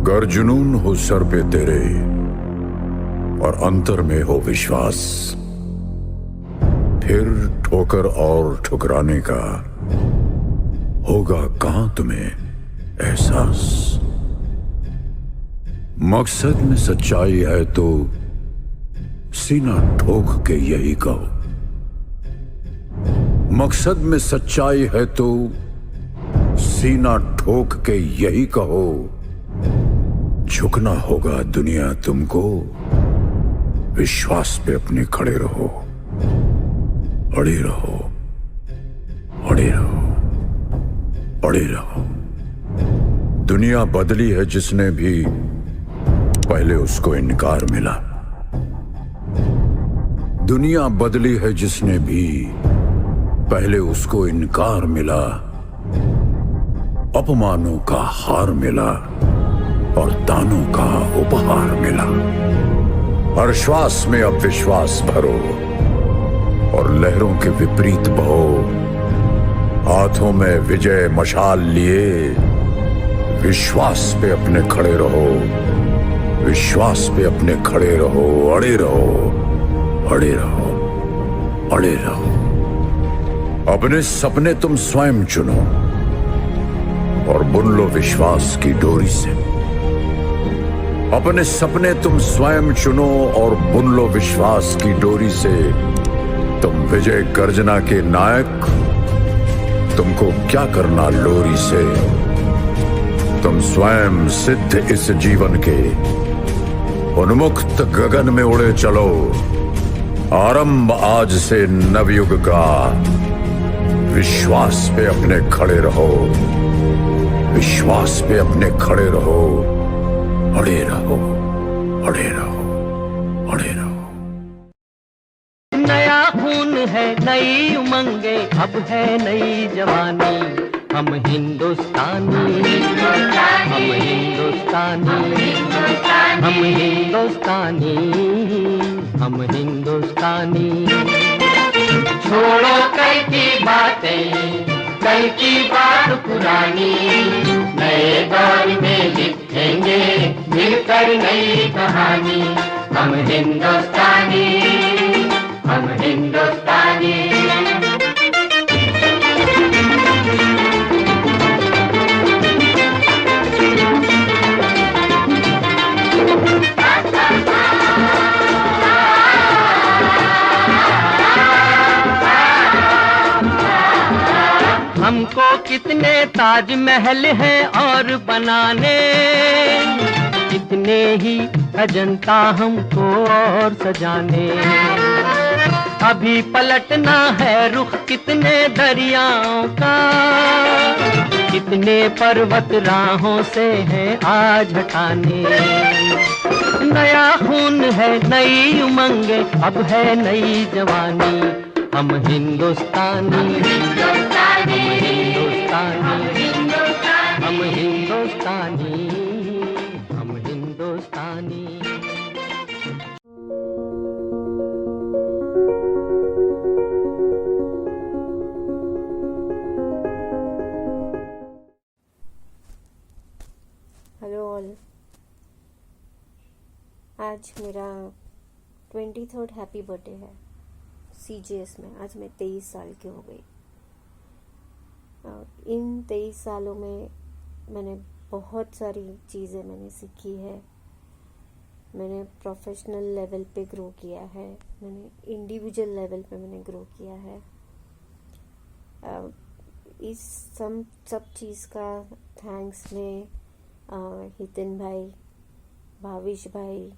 अगर जुनून हो सर पे तेरे और अंतर में हो विश्वास, फिर ठोकर और ठुकराने का होगा कहां तुम्हें एहसास। मकसद में सच्चाई है तो सीना ठोक के यही कहो, मकसद में सच्चाई है तो सीना ठोक के यही कहो। झुकना होगा दुनिया तुमको, विश्वास पे अपने खड़े रहो, अड़े रहो, अड़े रहो, अड़े रहो। दुनिया बदली है जिसने भी पहले उसको इनकार मिला, दुनिया बदली है जिसने भी पहले उसको इनकार मिला। अपमानों का हार मिला और दानों का उपहार मिला। हर श्वास में अब विश्वास भरो और लहरों के विपरीत बहो। हाथों में विजय मशाल लिए विश्वास पे अपने खड़े रहो, विश्वास पे अपने खड़े रहो, अड़े रहो, अड़े रहो, अड़े रहो। अपने सपने तुम स्वयं चुनो और बुन लो विश्वास की डोरी से। अपने सपने तुम स्वयं चुनो और बुन लो विश्वास की डोरी से। तुम विजय गर्जना के नायक, तुमको क्या करना लोरी से। तुम स्वयं सिद्ध इस जीवन के, उन्मुक्त गगन में उड़े चलो। आरंभ आज से नवयुग का, विश्वास पे अपने खड़े रहो, विश्वास पे अपने खड़े रहो, अड़े रहो, अड़े रहो, अड़े रहो। नया खून है, नई उमंगे, अब है नई जवानी। हम हिंदुस्तानी, हम हिंदुस्तानी, हम हिंदुस्तानी, हम हिंदुस्तानी। छोड़ो कल की बातें, कल की बात पुरानी। नए दौर में लिखेंगे मिलकर नई कहानी। हम हिंदुस्तानी, हम हिंदुस्तानी। हमको कितने ताजमहल हैं और बनाने, कितने ही अजंता हमको और सजाने। अभी पलटना है रुख कितने दरियाओं का, कितने पर्वत राहों से हैं आज हटाने। नया खून है, नई उमंगे, अब है नई जवानी। हम हिंदुस्तानी, हम हिंदुस्तानी, हम हिंदुस्तानी, हम हिंदुस्तानी। हेलो ऑल, आज मेरा 23rd हैप्पी बर्थडे है CGS में। आज मैं 23 साल की हो गई। इन 23 सालों में मैंने बहुत सारी चीज़ें मैंने सीखी है। मैंने प्रोफेशनल लेवल पे ग्रो किया है, मैंने इंडिविजुअल लेवल पे मैंने ग्रो किया है। इस सब चीज़ का थैंक्स मैं हितिन भाई, भाविश भाई,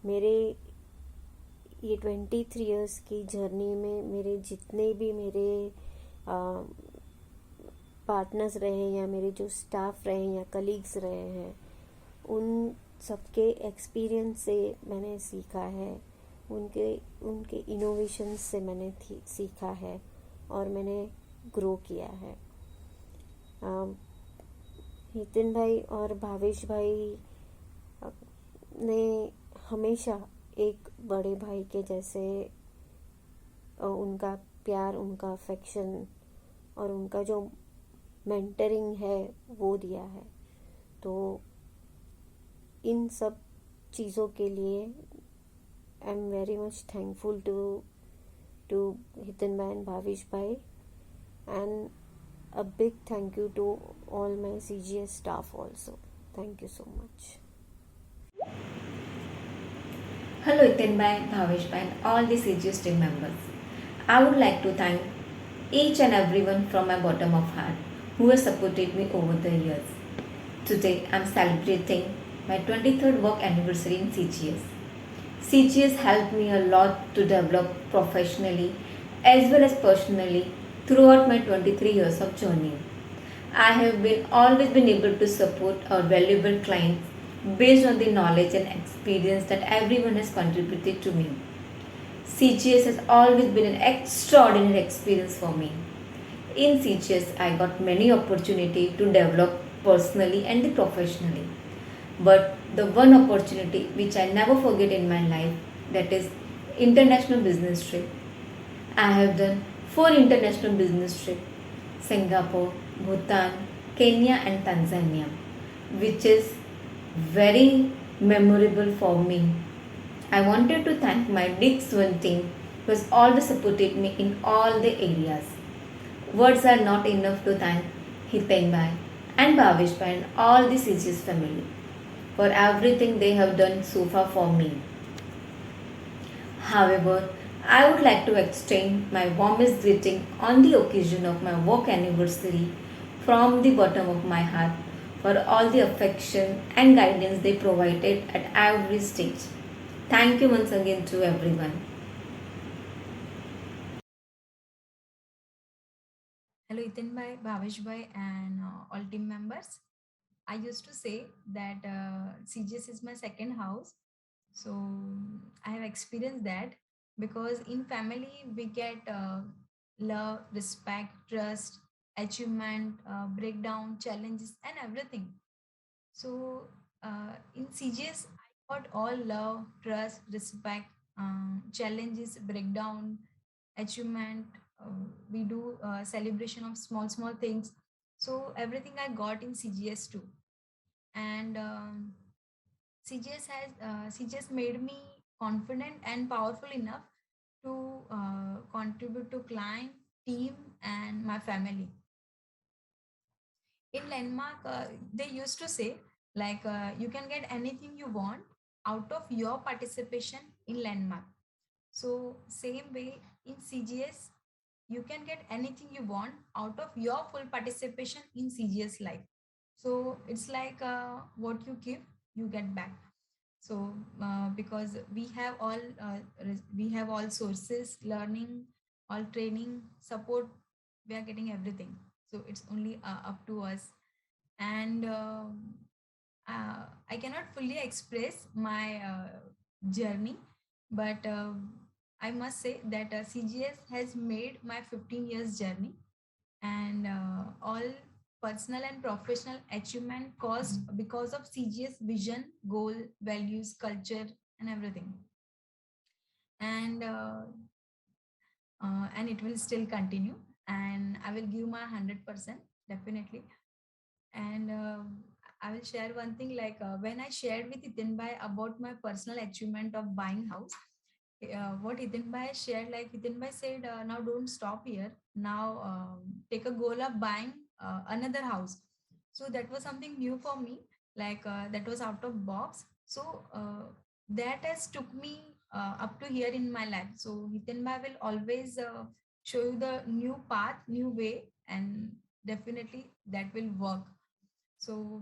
मेरे ये 23 इयर्स की जर्नी में मेरे जितने भी मेरे पार्टनर्स रहे या मेरे जो स्टाफ रहे या कलीग्स रहे हैं, उन सबके एक्सपीरियंस से मैंने सीखा है, उनके इनोवेशंस से मैंने सीखा है और मैंने ग्रो किया है। हितिन भाई और भावेश भाई ने हमेशा एक बड़े भाई के जैसे उनका प्यार, उनका अफेक्शन और उनका जो मेंटरिंग है वो दिया है। तो इन सब चीज़ों के लिए I am very much thankful to Hitin भाई एंड भाविश भाई, and a big thank you to all my CGS staff also. Thank you so much. Hello Hitin Bhai, Bhavesh Bhai and all the CGS team members. I would like to thank each and everyone from my bottom of heart who has supported me over the years. Today I am celebrating my 23rd work anniversary in CGS. CGS helped me a lot to develop professionally as well as personally throughout my 23 years of journey. I have always been able to support our valuable clients based on the knowledge and experience that everyone has contributed to me. CGS has always been an extraordinary experience for me. In CGS, I got many opportunities to develop personally and professionally. But the one opportunity which I never forget in my life, that is international business trip. I have done 4 international business trips: Singapore, Bhutan, Kenya and Tanzania, which is very memorable for me. I wanted to thank my Dix1 team who has always supported me in all the areas. Words are not enough to thank Hitain Bhai and Bhavesh Bhai and all the CGS family for everything they have done so far for me. However, I would like to extend my warmest greeting on the occasion of my work anniversary from the bottom of my heart for all the affection and guidance they provided at every stage. Thank you once again to everyone. Hello, Itin bhai, Bhavesh bhai, and all team members. I used to say that CGS is my second house. So I have experienced that because in family we get love, respect, trust, achievement, breakdown, challenges, and everything. So in CGS, I got all love, trust, respect, challenges, breakdown, achievement. We do celebration of small things. So everything I got in CGS too, and CGS made me confident and powerful enough to contribute to client, team, and my family. In Landmark, they used to say like you can get anything you want out of your participation in Landmark. So same way in CGS, you can get anything you want out of your full participation in CGS life. So it's like what you give, you get back. So because we have all sources, learning, all training, support, we are getting everything. So it's only up to us. And I cannot fully express my journey, but I must say that CGS has made my 15 years journey, and all personal and professional achievement caused because of CGS vision, goal, values, culture, and everything. And and it will still continue, and I will give my 100% definitely. And I will share one thing like when I shared with Itin Bhai about my personal achievement of buying house, what Itin Bhai shared, like Itin Bhai said, now don't stop here. Now take a goal of buying another house. So that was something new for me, like that was out of box. So that has took me up to here in my life. So Hitin Bhai will always show you the new path, new way, and definitely that will work. So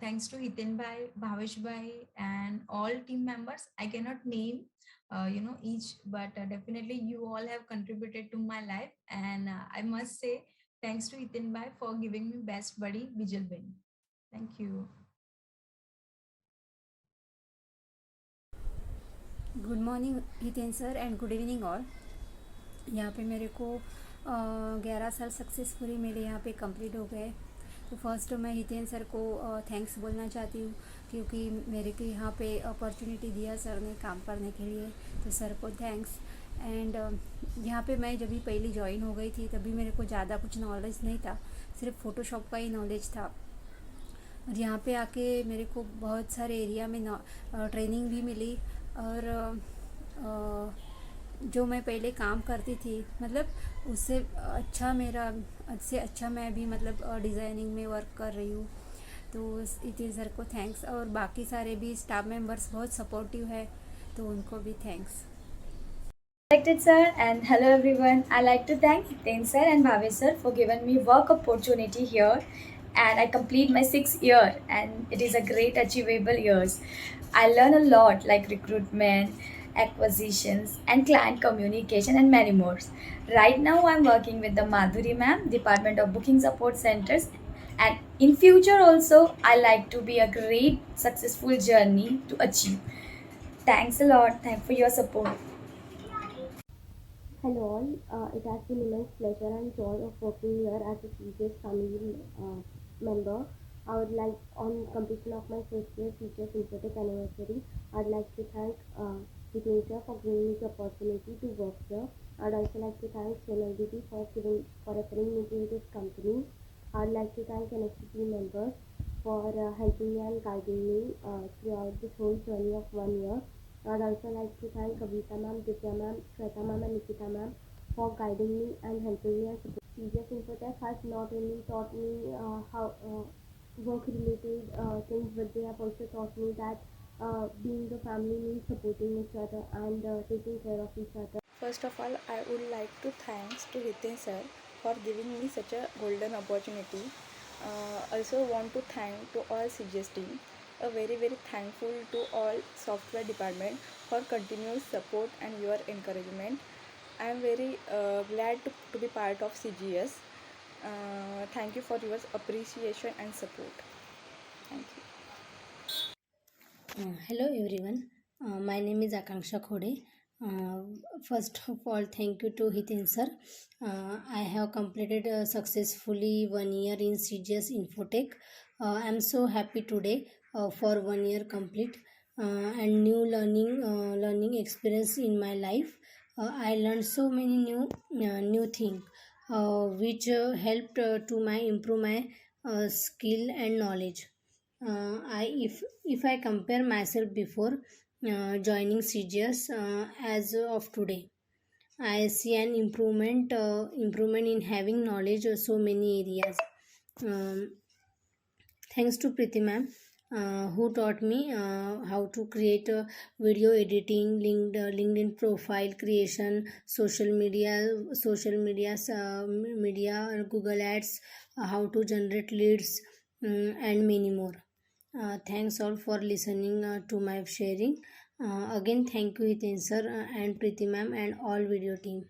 thanks to Hitin Bhai, Bhavesh Bhai, and all team members. I cannot name, each, but definitely you all have contributed to my life. And I must say thanks to Hitin Bhai for giving me best buddy Vijay Bin. Thank you. Good morning Hiten sir and good evening all. यहाँ पे मेरे को 11 साल successfully मेरे यहाँ पे complete हो गए। तो फर्स्ट मैं हितेन सर को थैंक्स बोलना चाहती हूँ क्योंकि मेरे को यहाँ पे अपॉर्चुनिटी दिया सर ने काम करने के लिए, तो सर को थैंक्स। एंड यहाँ पे मैं जब भी पहली ज्वाइन हो गई थी तभी मेरे को ज़्यादा कुछ नॉलेज नहीं था, सिर्फ फ़ोटोशॉप का ही नॉलेज था। और यहाँ पे आके मेरे को बहुत सारे एरिया में ट्रेनिंग भी मिली। और जो मैं पहले काम करती थी मतलब उससे अच्छा मैं भी मतलब डिज़ाइनिंग में वर्क कर रही हूँ। तो इति सर को थैंक्स, और बाकी सारे भी स्टाफ मेंबर्स बहुत सपोर्टिव है, तो उनको भी thanks. Respected sir and hello everyone. I like to thank Hiten sir and Bhavesh sir for giving me work opportunity here, and I complete my 6th year and it is a great achievable years. I learn a lot like recruitment, acquisitions and client communication and many more. Right now I'm working with the Madhuri ma'am, Department of Booking Support Centers, and in future also I like to be a great successful journey to achieve. Thanks a lot. Thank for your support. Hello all, it has been immense pleasure and joy of working here as a CJS family member. I would like, on completion of my first year CJS Infotech anniversary, I'd like to thank Hitesh for giving me the opportunity to work here. I'd also like to thank CNLDT for referring me to this company. I'd like to thank NSC team members for helping me and guiding me throughout this whole journey of 1 year. I'd also like to thank Kavita ma'am, Divya ma'am, Shweta ma'am and Nikita ma'am for guiding me and helping me and supporting. CJS Infotech has not only taught me how work-related things, but they have also taught me that being the family means supporting each other and taking care of each other. First of all, I would like to thanks to Hiten sir for giving me such a golden opportunity. Also want to thank to all CGS team. A very thankful to all software department for continuous support and your encouragement. I am very glad to be part of CGS. Thank you for your appreciation and support. Thank you. Hello everyone, my name is Akanksha Khode. First of all, thank you to Hiten sir. I have completed successfully 1 year in CGS Infotech. I am so happy today for 1 year complete and new learning experience in my life. I learned so many new things which helped to improve my skill and knowledge. If I compare myself before joining CGS as of today, I see an improvement in having knowledge of so many areas. Um, Thanks to Preeti ma'am, who taught me how to create video editing, LinkedIn profile creation, media, Google Ads, how to generate leads, and many more. Thanks all for listening to my sharing. Again, thank you Hiten sir and Preeti ma'am and all video team.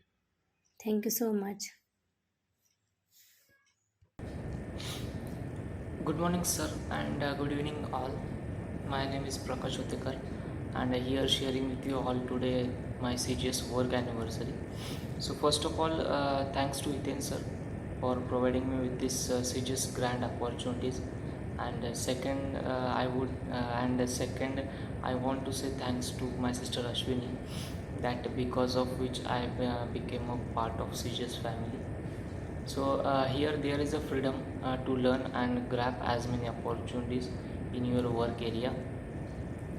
Thank you so much. Good morning, sir, and good evening, all. My name is Prakash Utekar, and here sharing with you all today my CGS work anniversary. So, first of all, thanks to Hiten sir for providing me with this CGS grand opportunities. And second, I want to say thanks to my sister Ashwini, that because of which I became a part of CGS family. So here there is a freedom to learn and grab as many opportunities in your work area.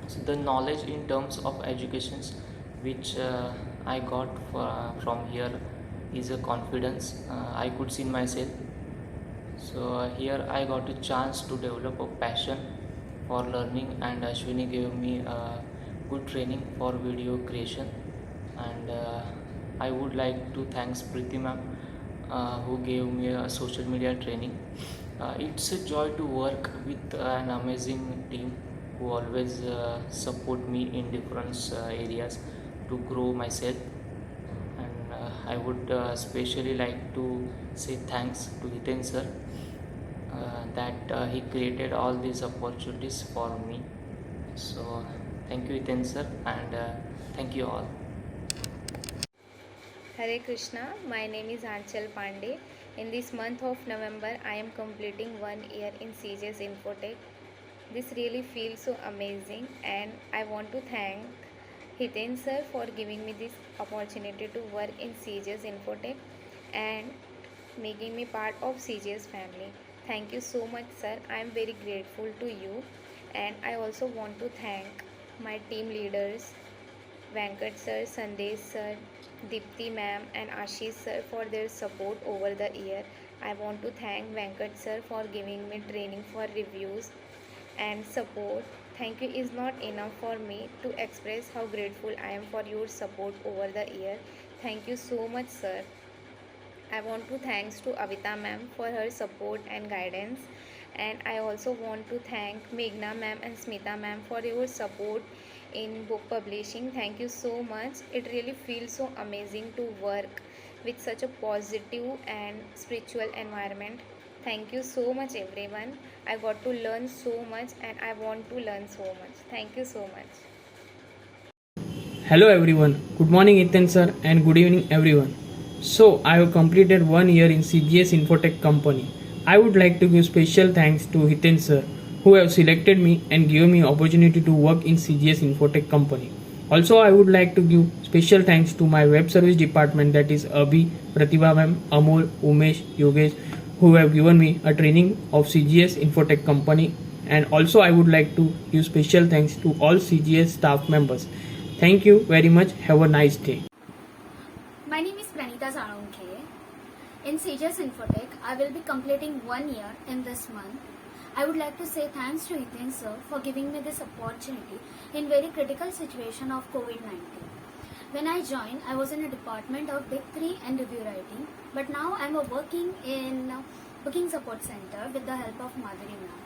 So the knowledge in terms of educations which I got from here is a confidence I could see in myself. So here I got a chance to develop a passion for learning, and Ashwini gave me good training for video creation. And I would like to thanks Preeti ma'am who gave me a social media training. It's a joy to work with an amazing team who always support me in different areas to grow myself. And I would especially like to say thanks to Hiten sir that he created all these opportunities for me. So thank you Hiten sir, and thank you all. Hare Krishna, my name is Anchal Pandey. In this month of November, I am completing 1 year in CJS Infotech. This really feels so amazing, and I want to thank Hiten sir for giving me this opportunity to work in CJS Infotech and making me part of CJS family. Thank you so much, sir. I am very grateful to you. And I also want to thank my team leaders, Venkat sir, Sandesh sir, Dipti ma'am, and Ashish sir for their support over the year. I want to thank Venkat sir for giving me training for reviews and support. Thank you is not enough for me to express how grateful I am for your support over the year. Thank you so much, sir. I want to thanks to Avita ma'am for her support and guidance, and I also want to thank Meghna ma'am and Smita ma'am for your support in book publishing. Thank you so much. It really feels so amazing to work with such a positive and spiritual environment. Thank you so much, everyone. I got to learn so much and I want to learn so much. Thank you so much. Hello everyone, good morning Ethan sir and good evening everyone. So I have completed 1 year in CGS Infotech company. I would like to give special thanks to Hiten sir who have selected me and given me opportunity to work in CGS Infotech company. Also I would like to give special thanks to my web service department, that is Abhi, Pratibha ma'am, Amol, Umesh, Yogesh, who have given me a training of CGS Infotech company. And also I would like to give special thanks to all CGS staff members. Thank you very much. Have a nice day. My name is Pranita Zanonke. In CGS Infotech, I will be completing 1 year in this month. I would like to say thanks to Hiten sir for giving me this opportunity in very critical situation of COVID-19. When I joined, I was in a department of Big 3 and review writing, but now I am working in booking support center with the help of Madhuri ma'am.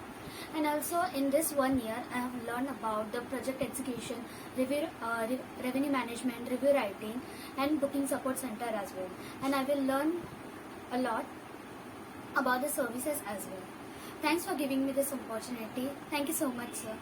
And also in this 1 year, I have learned about the project execution, revenue management, review writing, and booking support center as well. And I will learn a lot about the services as well. Thanks for giving me this opportunity. Thank you so much, sir.